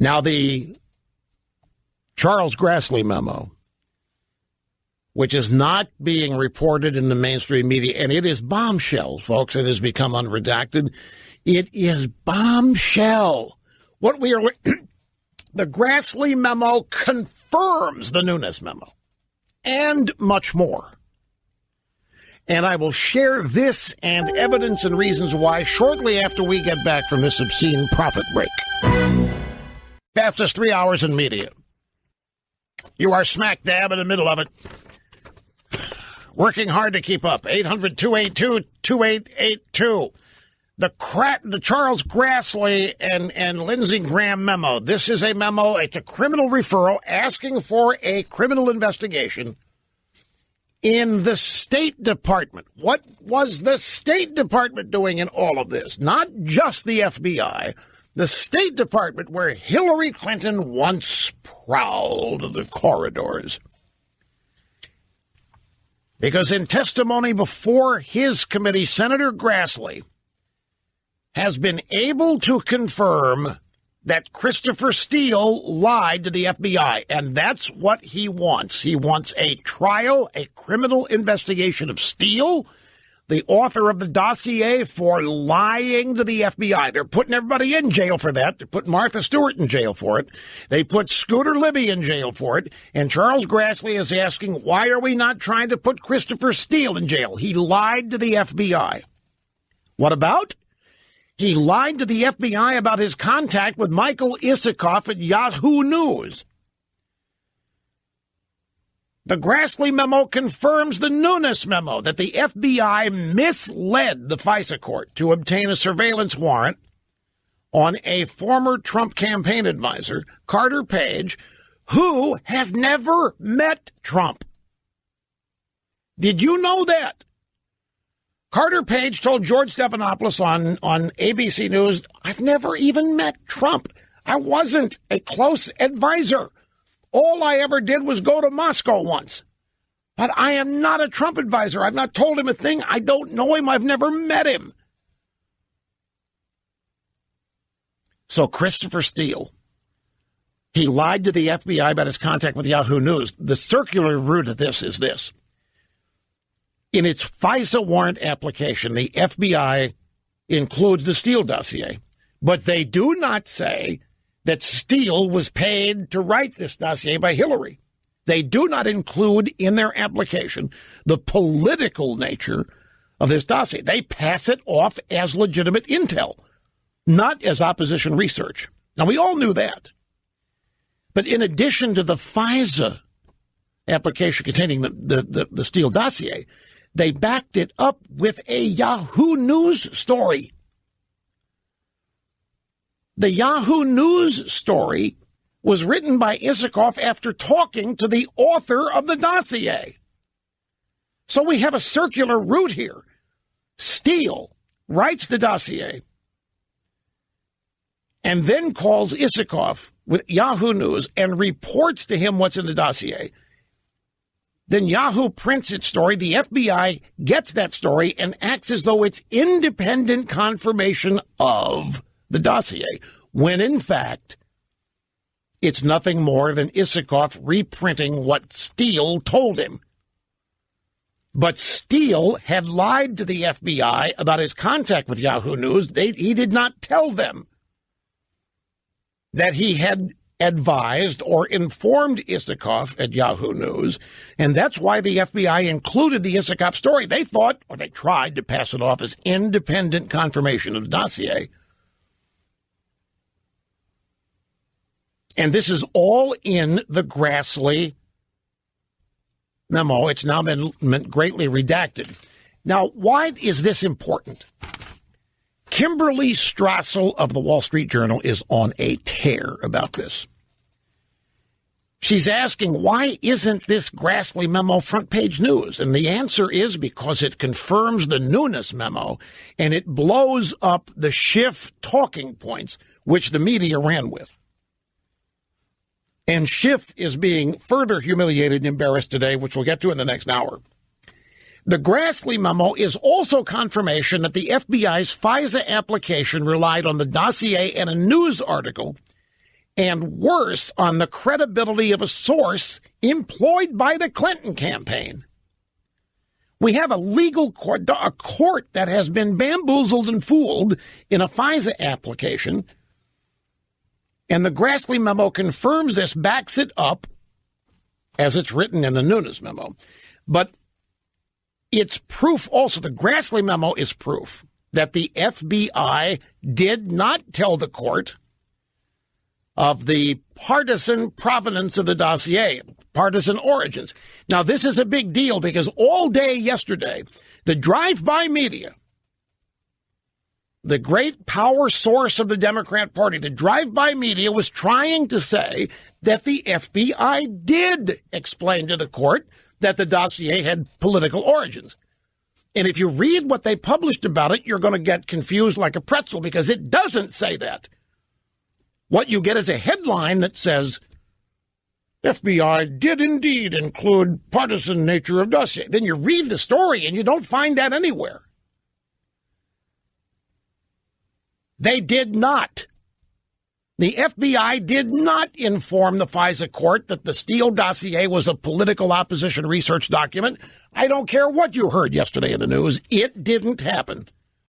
Now, the Charles Grassley memo, which is not being reported in the mainstream media, and it is bombshell, folks. It has become unredacted. It is bombshell. What we are, the Grassley memo confirms the Nunes memo, and much more. And I will share this and evidence and reasons why shortly after we get back from this obscene profit break. Fastest 3 hours in media. You are smack dab in the middle of it. Working hard to keep up. 800-282-2882. The Charles Grassley and Lindsey Graham memo. This is a memo. It's a criminal referral asking for a criminal investigation in the State Department. What was the State Department doing in all of this? Not just the FBI. The State Department, where Hillary Clinton once prowled the corridors. Because in testimony before his committee, Senator Grassley has been able to confirm that Christopher Steele lied to the FBI, and that's what he wants. He wants a trial, a criminal investigation of Steele, the author of the dossier, for lying to the FBI. They're putting everybody in jail for that. They're putting Martha Stewart in jail for it. They put Scooter Libby in jail for it. And Charles Grassley is asking, why are we not trying to put Christopher Steele in jail? He lied to the FBI. What about? He lied to the FBI about his contact with Michael Isikoff at Yahoo News. The Grassley memo confirms the Nunes memo that the FBI misled the FISA court to obtain a surveillance warrant on a former Trump campaign advisor, Carter Page, who has never met Trump. Did you know that? Carter Page told George Stephanopoulos on ABC News, I've never even met Trump. I wasn't a close advisor. All I ever did was go to Moscow once. But I am not a Trump advisor. I've not told him a thing. I don't know him. I've never met him. So Christopher Steele, he lied to the FBI about his contact with Yahoo News. The circular route of this is this. In its FISA warrant application, the FBI includes the Steele dossier, but they do not say that Steele was paid to write this dossier by Hillary. They do not include in their application the political nature of this dossier. They pass it off as legitimate intel, not as opposition research. Now, we all knew that. But in addition to the FISA application containing the Steele dossier, they backed it up with a Yahoo News story. The Yahoo News story was written by Isikoff after talking to the author of the dossier. So we have a circular route here. Steele writes the dossier and then calls Isikoff with Yahoo News and reports to him what's in the dossier. Then Yahoo prints its story. The FBI gets that story and acts as though it's independent confirmation of the dossier, when in fact it's nothing more than Isikoff reprinting what Steele told him. But Steele had lied to the FBI about his contact with Yahoo News. He did not tell them that he had advised or informed Isikoff at Yahoo News, and that's why the FBI included the Isikoff story. They thought, or they tried to pass it off as independent confirmation of the dossier. And this is all in the Grassley memo. It's now been greatly redacted. Now, why is this important? Kimberly Strassel of the Wall Street Journal is on a tear about this. She's asking, why isn't this Grassley memo front page news? And the answer is because it confirms the Nunes memo and it blows up the Schiff talking points, which the media ran with. And Schiff is being further humiliated and embarrassed today, which we'll get to in the next hour. The Grassley memo is also confirmation that the FBI's FISA application relied on the dossier and a news article and worse, on the credibility of a source employed by the Clinton campaign. We have a legal court, a court that has been bamboozled and fooled in a FISA application, and the Grassley memo confirms this, backs it up, as it's written in the Nunes memo. But it's proof also, the Grassley memo is proof that the FBI did not tell the court of the partisan provenance of the dossier, partisan origins. Now, this is a big deal because all day yesterday, the drive-by media, the great power source of the Democrat Party, the drive-by media was trying to say that the FBI did explain to the court that the dossier had political origins. And if you read what they published about it, you're going to get confused like a pretzel because it doesn't say that. What you get is a headline that says, FBI did indeed include partisan nature of dossier. Then you read the story and you don't find that anywhere. They did not. The FBI did not inform the FISA court that the Steele dossier was a political opposition research document. I don't care what you heard yesterday in the news. It didn't happen.